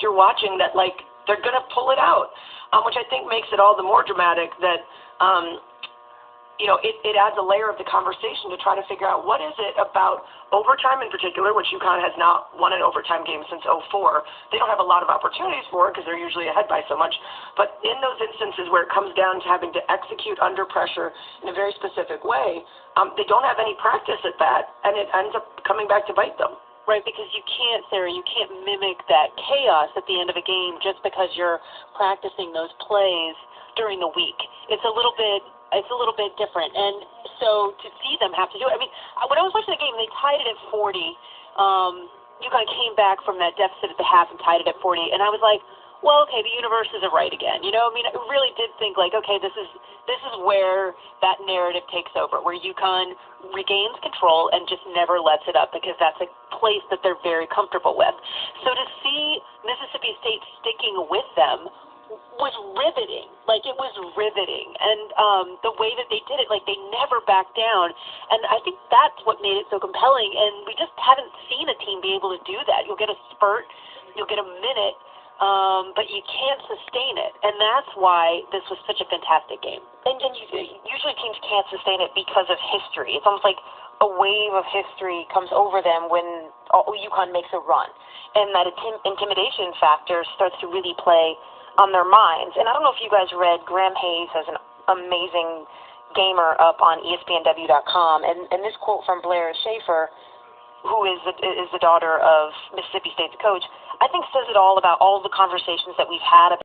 you're watching that, like, they're going to pull it out, which I think makes it all the more dramatic that, it adds a layer of the conversation to try to figure out what is it about overtime in particular, which UConn has not won an overtime game since '04. They don't have a lot of opportunities for it because they're usually ahead by so much. But in those instances where it comes down to having to execute under pressure in a very specific way, they don't have any practice at that, and it ends up coming back to bite them. Right, because you can't, Sarah, you can't mimic that chaos at the end of a game just because you're practicing those plays during the week. It's a little bit different. And so to see them have to do it, I mean, when I was watching the game, they tied it at 40. UConn came back from that deficit at the half and tied it at 40. And I was like, well, okay, the universe isn't right again. I mean, I really did think, like, okay, this is where that narrative takes over, where UConn regains control and just never lets it up because that's a place that they're very comfortable with. So to see Mississippi State sticking with them was riveting. Like, it was riveting. And the way that they did it, like, they never backed down. And I think that's what made it so compelling. And we just haven't seen a team be able to do that. You'll get a spurt, you'll get a minute, but you can't sustain it. And that's why this was such a fantastic game. And usually teams can't sustain it because of history. It's almost like a wave of history comes over them when UConn makes a run. And that intimidation factor starts to really play on their minds. And I don't know if you guys read, Graham Hayes has an amazing gamer up on ESPNW.com, and this quote from Blair Schaefer, who is the daughter of Mississippi State's coach, I think says it all about all the conversations that we've had about